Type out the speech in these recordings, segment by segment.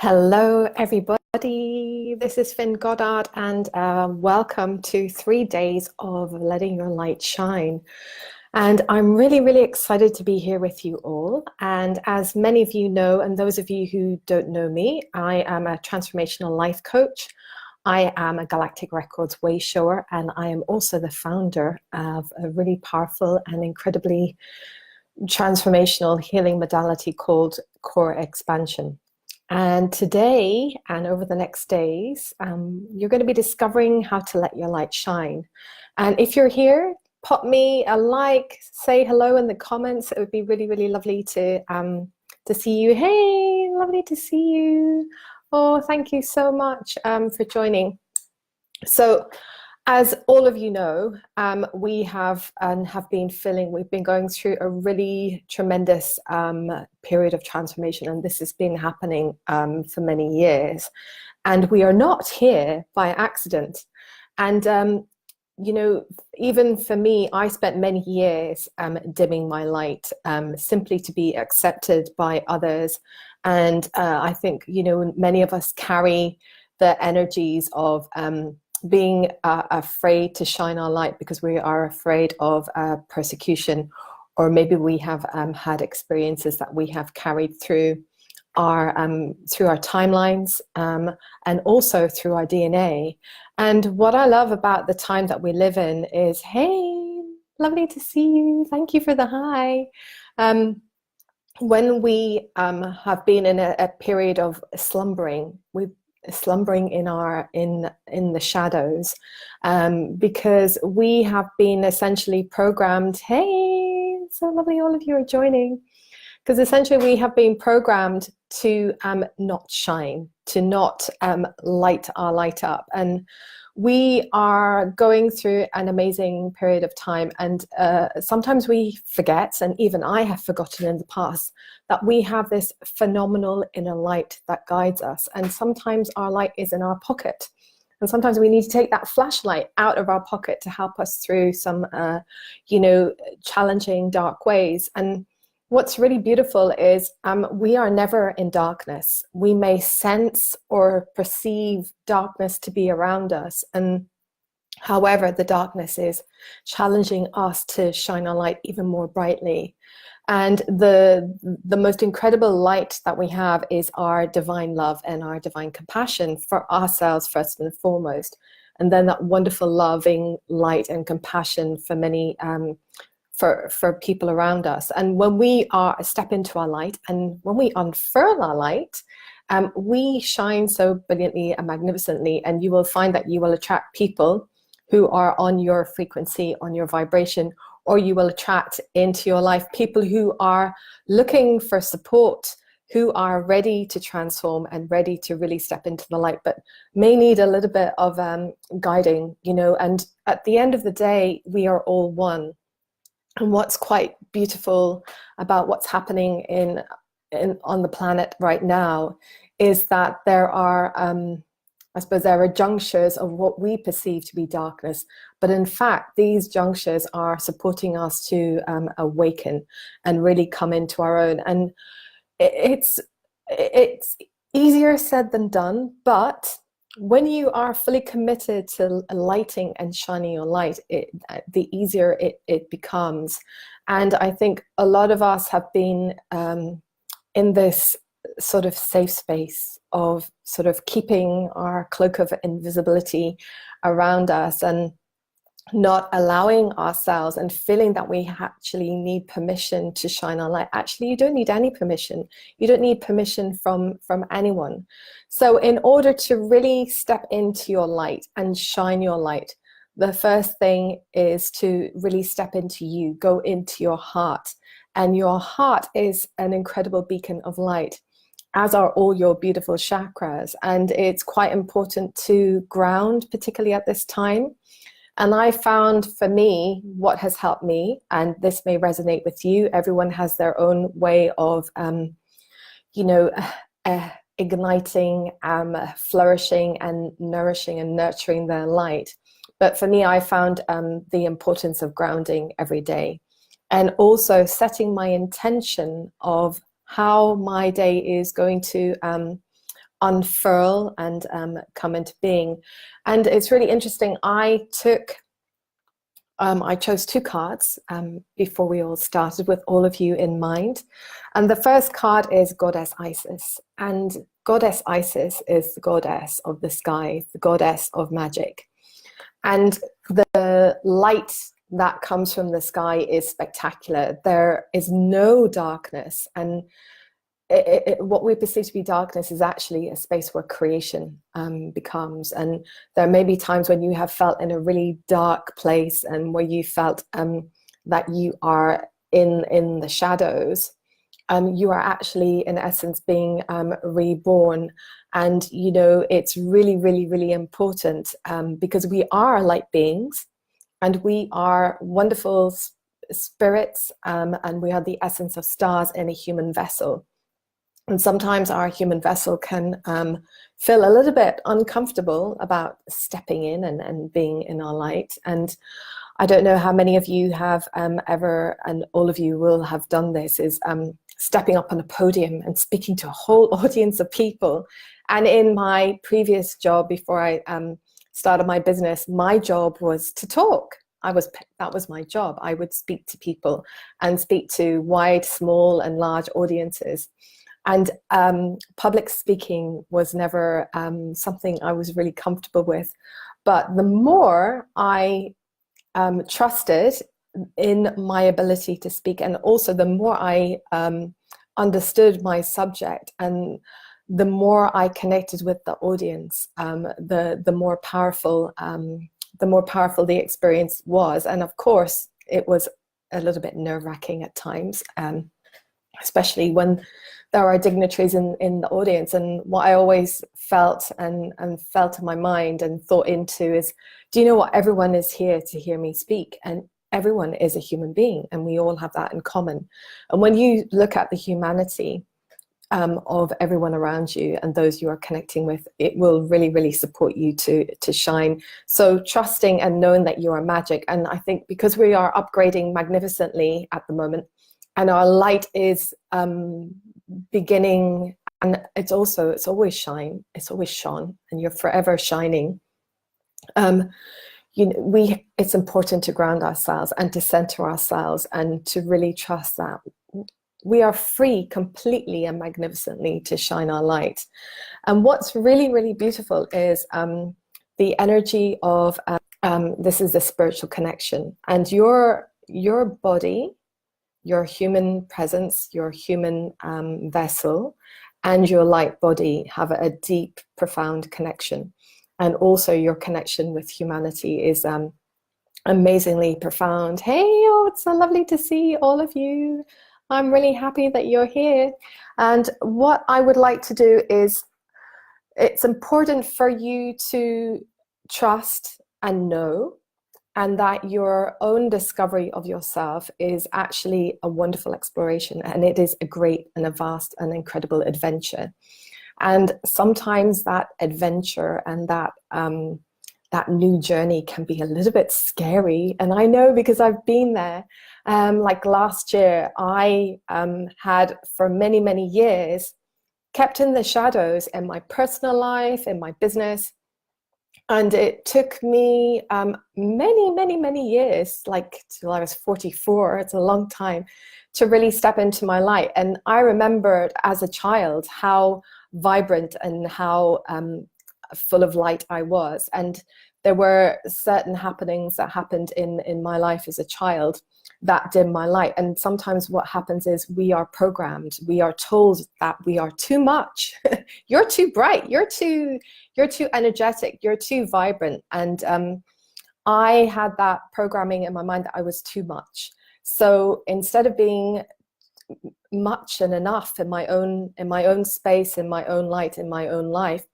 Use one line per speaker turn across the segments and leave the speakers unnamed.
Hello, everybody. This is Finn Goddard, and welcome to 3 days of letting your light shine. And I'm really, really excited to be here with you all. And as many of you know, and those of you who don't know me, I am a transformational life coach. I am a Galactic Records way shower, and I am also the founder of a really powerful and incredibly transformational healing modality called Core Expansion. And today and over the next days, you're going to be discovering how to let your light shine. And if you're here, pop me a like, say hello in the comments. It would be really, really lovely to see you. Hey, lovely to see you. Oh, thank you so much for joining. So, as all of you know, we have we've been going through a really tremendous period of transformation, and this has been happening for many years. And we are not here by accident. And, you know, even for me, I spent many years dimming my light simply to be accepted by others. And I think, you know, many of us carry the energies of being afraid to shine our light because we are afraid of persecution, or maybe we have had experiences that we have carried through our timelines and also through our DNA. And what I love about the time that we live in is, hey, lovely to see you. Thank you for the hi. When we have been in a period of slumbering, we've slumbering in the shadows, because we have been essentially programmed. Hey, so lovely all of you are joining, because essentially we have been programmed to not shine, to not light our light up. And we are going through an amazing period of time, and sometimes we forget, and even I have forgotten in the past, that we have this phenomenal inner light that guides us. And sometimes our light is in our pocket, and sometimes we need to take that flashlight out of our pocket to help us through some you know, challenging dark ways. And what's really beautiful is we are never in darkness. We may sense or perceive darkness to be around us, and however, the darkness is challenging us to shine our light even more brightly. And the most incredible light that we have is our divine love and our divine compassion for ourselves first and foremost, and then that wonderful loving light and compassion for many for people around us. And when we step into our light, and when we unfurl our light, we shine so brilliantly and magnificently, and you will find that you will attract people who are on your frequency, on your vibration, or you will attract into your life people who are looking for support, who are ready to transform and ready to really step into the light, but may need a little bit of guiding, you know. And at the end of the day, we are all one. And what's quite beautiful about what's happening on the planet right now is that there are, I suppose, there are junctures of what we perceive to be darkness, but in fact, these junctures are supporting us to awaken and really come into our own. And it's easier said than done, but when you are fully committed to lighting and shining your light, the easier it becomes. And I think a lot of us have been in this sort of safe space of sort of keeping our cloak of invisibility around us and not allowing ourselves, and feeling that we actually need permission to shine our light. Actually, you don't need any permission. You don't need permission from anyone. So in order to really step into your light and shine your light, the first thing is to really step into you, go into your heart. And your heart is an incredible beacon of light, as are all your beautiful chakras. And it's quite important to ground, particularly at this time. And I found, for me, what has helped me, and this may resonate with you, everyone has their own way of, you know, igniting, flourishing and nourishing and nurturing their light. But for me, I found the importance of grounding every day, and also setting my intention of how my day is going to unfurl and come into being. And it's really interesting. I chose two cards before we all started, with all of you in mind. And the first card is Goddess Isis. And Goddess Isis is the goddess of the sky, the goddess of magic. And the light that comes from the sky is spectacular. There is no darkness. And what we perceive to be darkness is actually a space where creation becomes. And there may be times when you have felt in a really dark place and where you felt that you are in the shadows. You are actually, in essence, being reborn. And, you know, it's really, really, really important because we are light beings and we are wonderful spirits, and we are the essence of stars in a human vessel. And sometimes our human vessel can feel a little bit uncomfortable about stepping in and being in our light. And I don't know how many of you have ever, and all of you will have done this, is stepping up on a podium and speaking to a whole audience of people. And in my previous job, before I started my business, my job was to talk. That was my job. I would speak to people and speak to wide, small, and large audiences. And public speaking was never something I was really comfortable with. But the more I trusted in my ability to speak, and also the more I understood my subject, and the more I connected with the audience, the more powerful the experience was. And of course, it was a little bit nerve-wracking at times, especially when there are dignitaries in the audience. And what I always felt and felt in my mind and thought into is, do you know what? Everyone is here to hear me speak, and everyone is a human being, and we all have that in common. And when you look at the humanity of everyone around you and those you are connecting with, it will really, really support you to shine. So trusting and knowing that you are magic. And I think because we are upgrading magnificently at the moment, and our light is beginning, and it's always shone, and you're forever shining. It's important to ground ourselves and to center ourselves and to really trust that we are free completely and magnificently to shine our light. And what's really, really beautiful is the energy of this is the spiritual connection, and your body, your human presence, your human vessel, and your light body have a deep, profound connection. And also your connection with humanity is amazingly profound. Hey, it's so lovely to see all of you. I'm really happy that you're here. And what I would like to do is, it's important for you to trust and know, and that your own discovery of yourself is actually a wonderful exploration, and it is a great and a vast and incredible adventure. And sometimes that adventure and that new journey can be a little bit scary. And I know, because I've been there. Like last year, I had for many, many years kept in the shadows in my personal life, in my business. And it took me many, many, many years, like till I was 44, it's a long time, to really step into my light. And I remembered as a child how vibrant and how full of light I was. And there were certain happenings that happened in my life as a child that dim my light. And sometimes what happens is we are programmed, we are told that we are too much. You're too bright, you're too energetic, you're too vibrant. And I had that programming in my mind that I was too much. So instead of being much and enough in my own space, in my own light, in my own life,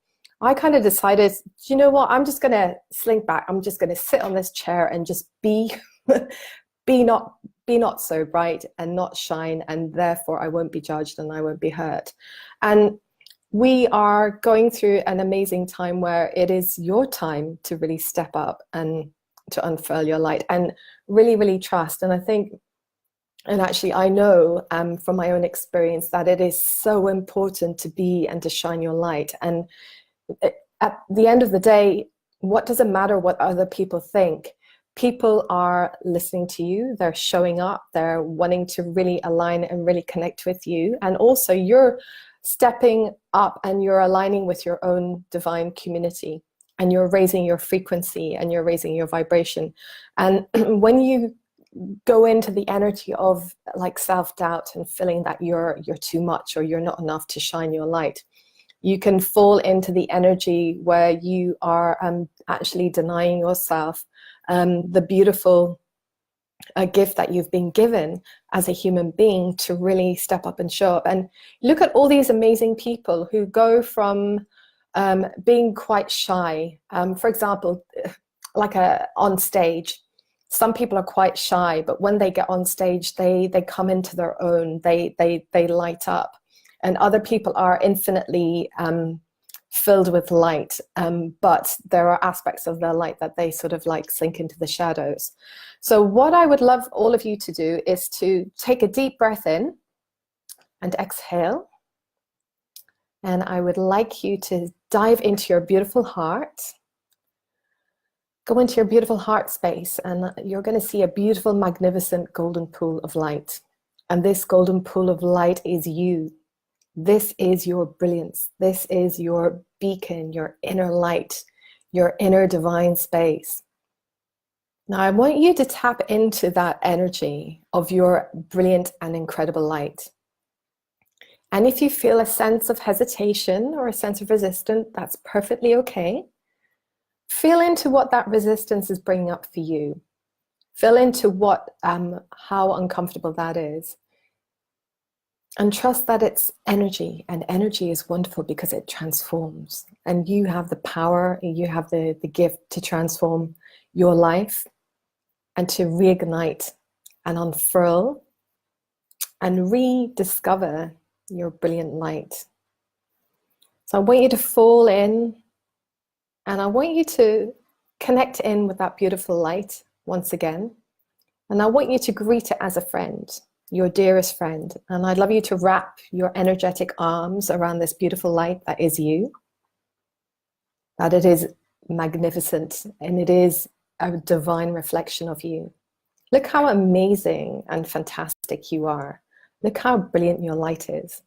I kind of decided, you know what, I'm just going to slink back. I'm just going to sit on this chair and just be not so bright and not shine, and therefore I won't be judged and I won't be hurt. And we are going through an amazing time where it is your time to really step up and to unfurl your light and really, really trust. And I think And actually, I know from my own experience that it is so important to be and to shine your light. And at the end of the day, what does it matter what other people think? People are listening to you, they're showing up, they're wanting to really align and really connect with you. And also, you're stepping up and you're aligning with your own divine community, and you're raising your frequency and you're raising your vibration. And when you go into the energy of like self-doubt and feeling that you're too much or you're not enough to shine your light, you can fall into the energy where you are actually denying yourself the beautiful gift that you've been given as a human being to really step up and show up. And look at all these amazing people who go from being quite shy. For example, like on stage, some people are quite shy, but when they get on stage, they come into their own, they light up. And other people are infinitely filled with light, but there are aspects of their light that they sort of like sink into the shadows. So what I would love all of you to do is to take a deep breath in and exhale. And I would like you to dive into your beautiful heart. Go into your beautiful heart space, and you're going to see a beautiful, magnificent golden pool of light. And this golden pool of light is you. This is your brilliance. This is your beacon, your inner light, your inner divine space. Now, I want you to tap into that energy of your brilliant and incredible light. And if you feel a sense of hesitation or a sense of resistance, that's perfectly okay. Feel into what that resistance is bringing up for you. Feel into how uncomfortable that is. And trust that it's energy, and energy is wonderful because it transforms. And you have the power, you have the gift to transform your life and to reignite and unfurl and rediscover your brilliant light. So I want you to fall in, and I want you to connect in with that beautiful light once again. And I want you to greet it as a friend, your dearest friend. And I'd love you to wrap your energetic arms around this beautiful light that is you, that it is magnificent and it is a divine reflection of you. Look how amazing and fantastic you are. Look how brilliant your light is.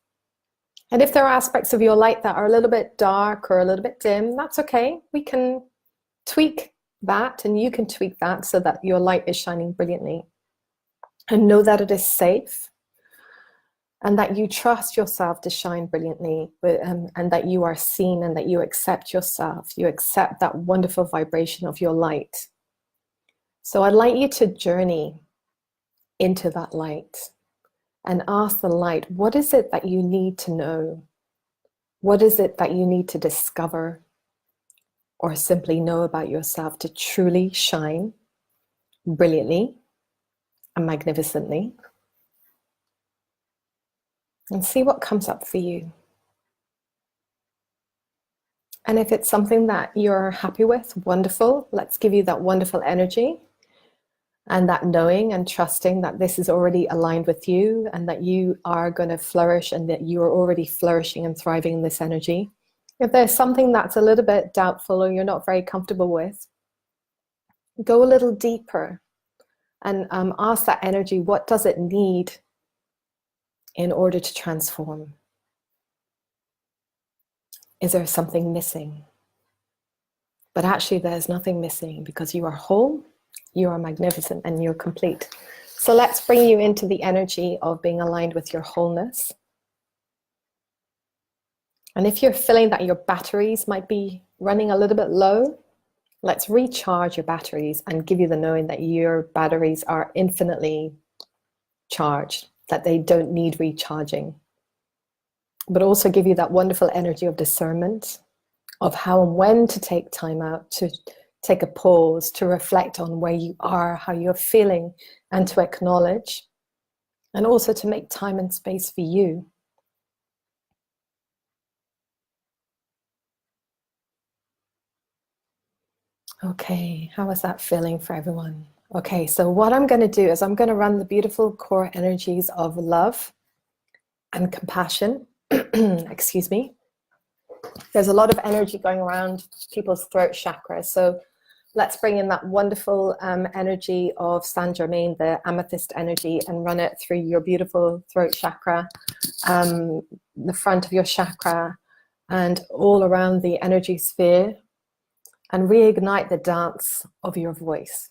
And if there are aspects of your light that are a little bit dark or a little bit dim, that's okay. We can tweak that, and you can tweak that so that your light is shining brilliantly. And know that it is safe, and that you trust yourself to shine brilliantly, and that you are seen, and that you accept yourself. You accept that wonderful vibration of your light. So I'd like you to journey into that light and ask the light, what is it that you need to know? What is it that you need to discover or simply know about yourself to truly shine brilliantly and magnificently? And see what comes up for you. And if it's something that you're happy with, wonderful. Let's give you that wonderful energy and that knowing and trusting that this is already aligned with you and that you are going to flourish and that you are already flourishing and thriving in this energy. If there's something that's a little bit doubtful or you're not very comfortable with, go a little deeper and ask that energy, what does it need in order to transform? Is there something missing? But actually there's nothing missing, because you are whole, you are magnificent, and you're complete. So let's bring you into the energy of being aligned with your wholeness. And if you're feeling that your batteries might be running a little bit low, let's recharge your batteries and give you the knowing that your batteries are infinitely charged, that they don't need recharging. But also give you that wonderful energy of discernment, of how and when to take time out, to take a pause, to reflect on where you are, how you're feeling, and to acknowledge, and also to make time and space for you. Okay, how is that feeling for everyone? Okay, so what I'm going to do is I'm going to run the beautiful core energies of love and compassion. Excuse me. There's a lot of energy going around people's throat chakra. So let's bring in that wonderful energy of Saint Germain, the amethyst energy, and run it through your beautiful throat chakra, the front of your chakra, and all around the energy sphere, and reignite the dance of your voice.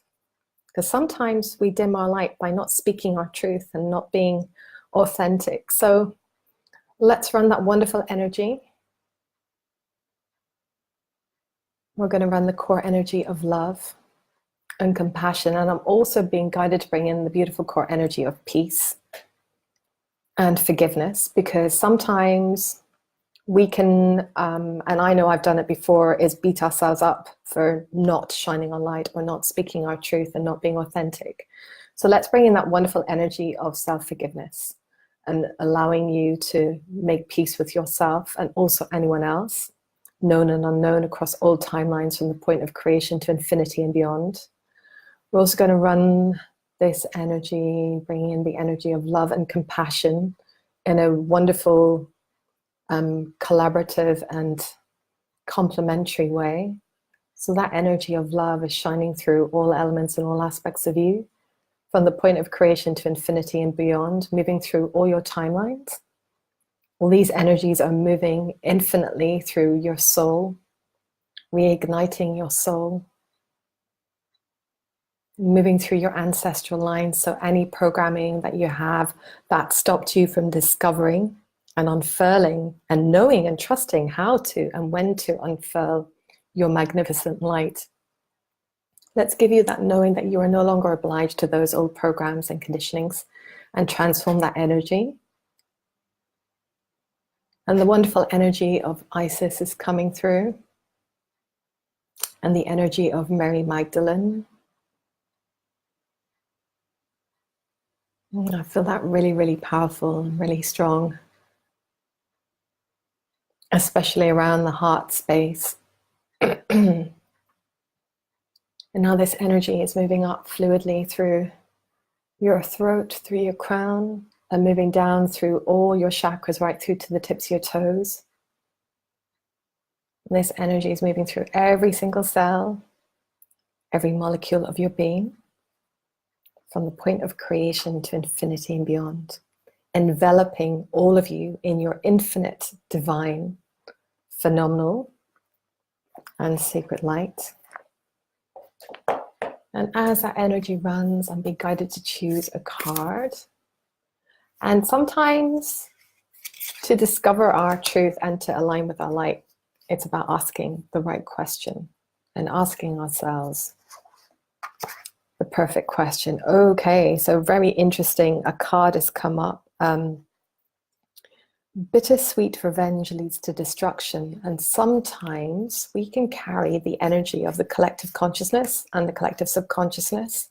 Because sometimes we dim our light by not speaking our truth and not being authentic. So let's run that wonderful energy. We're going to run the core energy of love and compassion. And I'm also being guided to bring in the beautiful core energy of peace and forgiveness, because sometimes we can, and I know I've done it before, is beat ourselves up for not shining our light or not speaking our truth and not being authentic. So let's bring in that wonderful energy of self-forgiveness and allowing you to make peace with yourself and also anyone else, known and unknown, across all timelines from the point of creation to infinity and beyond. We're also going to run this energy, bringing in the energy of love and compassion in a wonderful, collaborative and complementary way. So that energy of love is shining through all elements and all aspects of you, from the point of creation to infinity and beyond, moving through all your timelines. All these energies are moving infinitely through your soul, reigniting your soul, moving through your ancestral lines. So any programming that you have that stopped you from discovering and unfurling and knowing and trusting how to and when to unfurl your magnificent light. Let's give you that knowing that you are no longer obliged to those old programs and conditionings, and transform that energy. And the wonderful energy of Isis is coming through, and the energy of Mary Magdalene. I feel that really, really powerful and really strong, especially around the heart space. And now this energy is moving up fluidly through your throat, through your crown, and moving down through all your chakras, right through to the tips of your toes. And this energy is moving through every single cell, every molecule of your being, from the point of creation to infinity and beyond, enveloping all of you in your infinite, divine, phenomenal, and sacred light. And as that energy runs, I'm being guided to choose a card. And sometimes to discover our truth and to align with our light, it's about asking the right question and asking ourselves the perfect question. Okay, so very interesting. A card has come up. Bittersweet revenge leads to destruction. And sometimes we can carry the energy of the collective consciousness and the collective subconsciousness.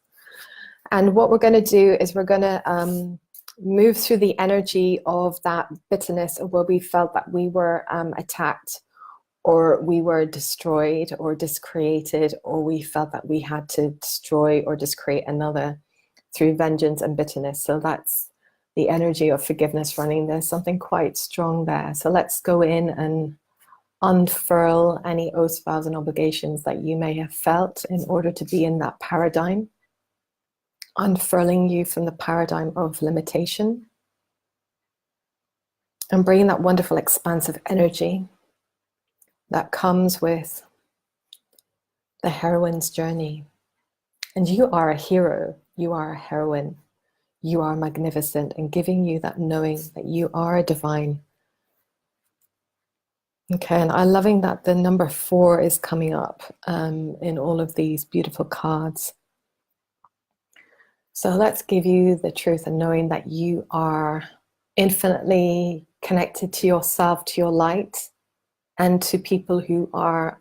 And what we're going to do is we're going to move through the energy of that bitterness, where we felt that we were attacked, or we were destroyed or discreated, or we felt that we had to destroy or discreate another through vengeance and bitterness. So that's the energy of forgiveness running. There's something quite strong there. So let's go in and unfurl any oaths, vows, and obligations that you may have felt in order to be in that paradigm. Unfurling you from the paradigm of limitation and bringing that wonderful expansive energy that comes with the heroine's journey. And you are a hero, you are a heroine, you are magnificent, and giving you that knowing that you are a divine. Okay, and I'm loving that the number 4 is coming up in all of these beautiful cards. So let's give you the truth and knowing that you are infinitely connected to yourself, to your light, and to people who are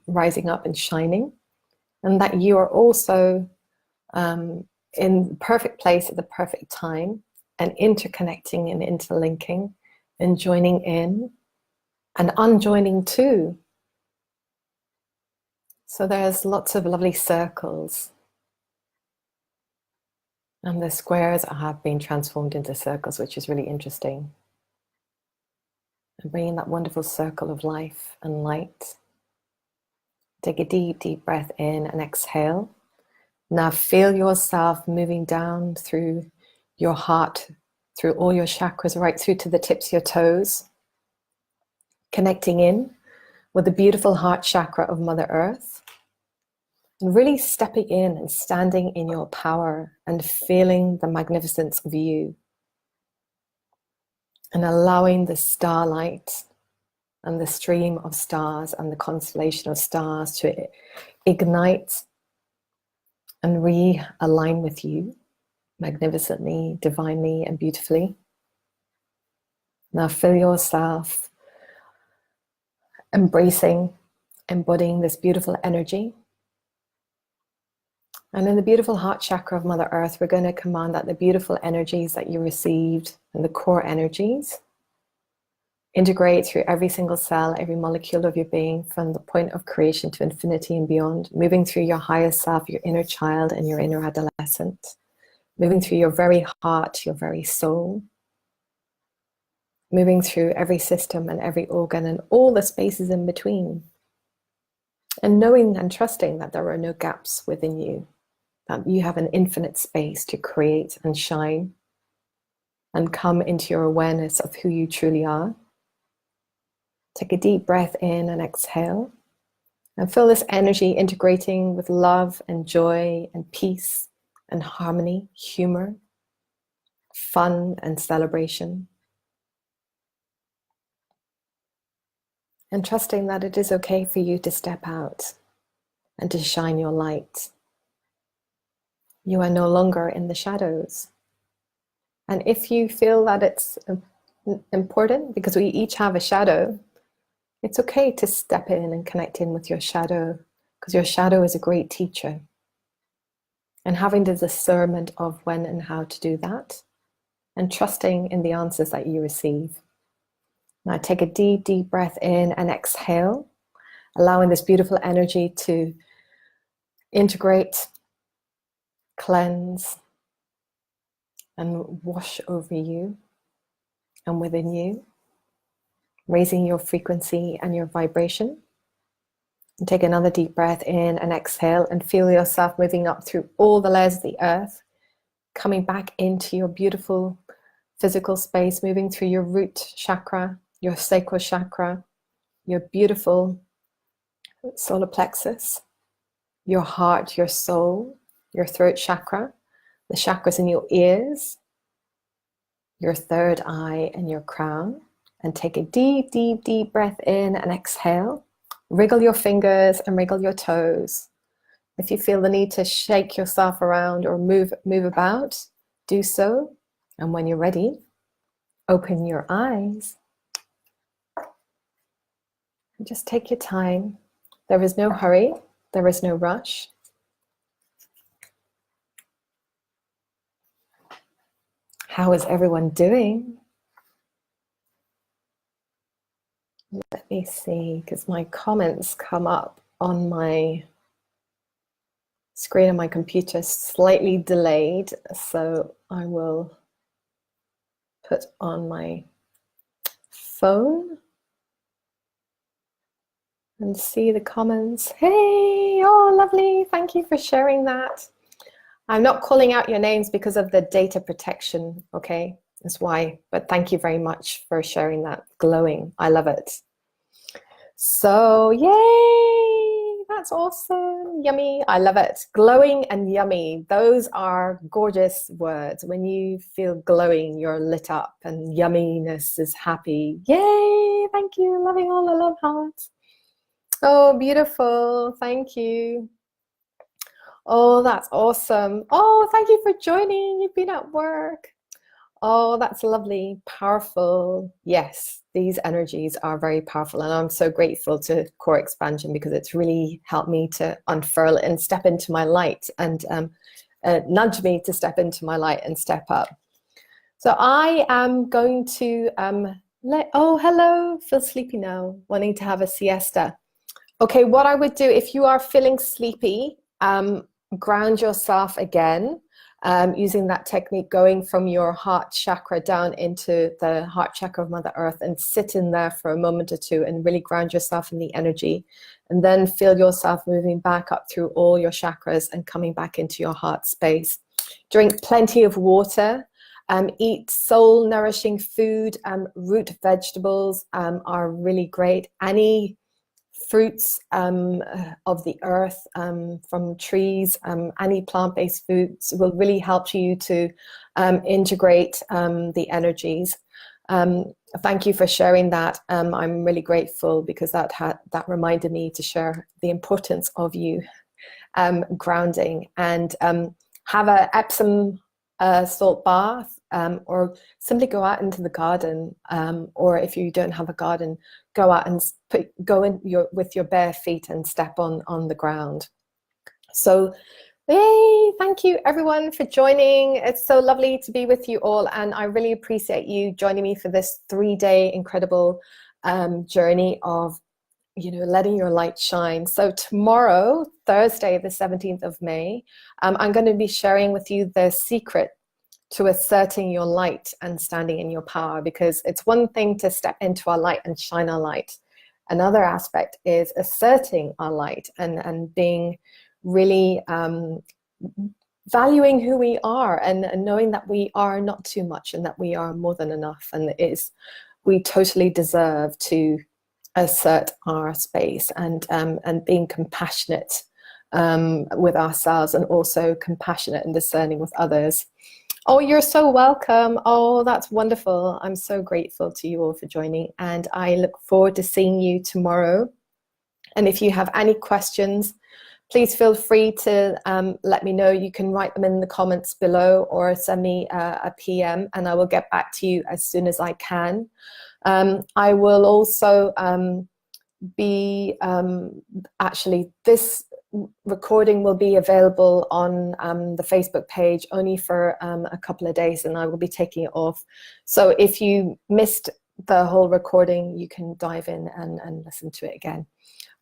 rising up and shining, and that you are also in the perfect place at the perfect time, and interconnecting and interlinking and joining in and unjoining too. So there's lots of lovely circles And the squares have been transformed into circles, which is really interesting. And bringing that wonderful circle of life and light. Take a deep, deep breath in and exhale. Now feel yourself moving down through your heart, through all your chakras, right through to the tips of your toes, connecting in with the beautiful heart chakra of Mother Earth, and really stepping in and standing in your power and feeling the magnificence of you, and allowing the starlight and the stream of stars and the constellation of stars to ignite and realign with you magnificently, divinely, and beautifully. Now feel yourself embracing, embodying this beautiful energy. And in the beautiful heart chakra of Mother Earth, we're going to command that the beautiful energies that you received and the core energies integrate through every single cell, every molecule of your being, from the point of creation to infinity and beyond, moving through your higher self, your inner child, and your inner adolescent, moving through your very heart, your very soul, moving through every system and every organ and all the spaces in between, and knowing and trusting that there are no gaps within you, that you have an infinite space to create and shine and come into your awareness of who you truly are. Take a deep breath in and exhale, and feel this energy integrating with love and joy and peace and harmony, humor, fun and celebration. And trusting that it is okay for you to step out and to shine your light. You are no longer in the shadows. And if you feel that it's important, because we each have a shadow, it's okay to step in and connect in with your shadow, because your shadow is a great teacher. And having the discernment of when and how to do that, and trusting in the answers that you receive. Now take a deep, deep breath in and exhale, allowing this beautiful energy to integrate, cleanse, and wash over you and within you, raising your frequency and your vibration. And take another deep breath in and exhale, and feel yourself moving up through all the layers of the earth, coming back into your beautiful physical space, moving through your root chakra, your sacral chakra, your beautiful solar plexus, your heart, your soul, your throat chakra, the chakras in your ears, your third eye, and your crown. And take a deep, deep, deep breath in and exhale. Wriggle your fingers and wriggle your toes. If you feel the need to shake yourself around or move about, do so. And when you're ready, open your eyes. And just take your time. There is no hurry. There is no rush. How is everyone doing? Let me see, because my comments come up on my screen on my computer slightly delayed. So I will put on my phone and see the comments. Hey, oh, lovely. Thank you for sharing that. I'm not calling out your names because of the data protection, okay? That's why, but thank you very much for sharing that. Glowing, I love it. So, yay, that's awesome, yummy, I love it. Glowing and yummy, those are gorgeous words. When you feel glowing, you're lit up, and yumminess is happy. Yay, thank you, loving all the love hearts. Oh, beautiful, thank you. Oh, that's awesome. Oh, thank you for joining. You've been at work. Oh, that's lovely, powerful. Yes, these energies are very powerful, and I'm so grateful to Core Expansion because it's really helped me to unfurl and step into my light, and nudge me to step into my light and step up. So I am going to oh, hello, feel sleepy now, wanting to have a siesta. Okay, what I would do if you are feeling sleepy, ground yourself again. using that technique, going from your heart chakra down into the heart chakra of Mother Earth, and sit in there for a moment or two and really ground yourself in the energy, and then feel yourself moving back up through all your chakras and coming back into your heart space. Drink plenty of water. Eat soul nourishing food. Root vegetables are really great. Any fruits of the earth, from trees, any plant-based foods will really help you to integrate the energies. Thank you for sharing that. I'm really grateful, because that reminded me to share the importance of you grounding. And have a Epsom salt bath, or simply go out into the garden, or if you don't have a garden, go out and go in with your bare feet and step on the ground. So yay, thank you everyone for joining. It's so lovely to be with you all, and I really appreciate you joining me for this 3-day incredible journey of letting your light shine. So tomorrow, Thursday, the 17th of May, I'm going to be sharing with you the secret to asserting your light and standing in your power, because it's one thing to step into our light and shine our light. Another aspect is asserting our light and being really valuing who we are, and knowing that we are not too much and that we are more than enough, and we totally deserve to assert our space, and being compassionate with ourselves, and also compassionate and discerning with others. Oh, you're so welcome. Oh, that's wonderful. I'm so grateful to you all for joining, and I look forward to seeing you tomorrow. And if you have any questions, please feel free to let me know. You can write them in the comments below, or send me a PM, and I will get back to you as soon as I can. I will also be actually, this recording will be available on the Facebook page only for a couple of days, and I will be taking it off. So if you missed the whole recording, you can dive in and listen to it again.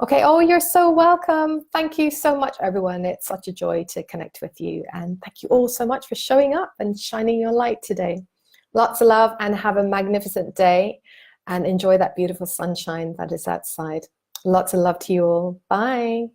Okay, oh, you're so welcome. Thank you so much, everyone. It's such a joy to connect with you, and thank you all so much for showing up and shining your light today. Lots of love, and have a magnificent day, and enjoy that beautiful sunshine that is outside. Lots of love to you all. Bye.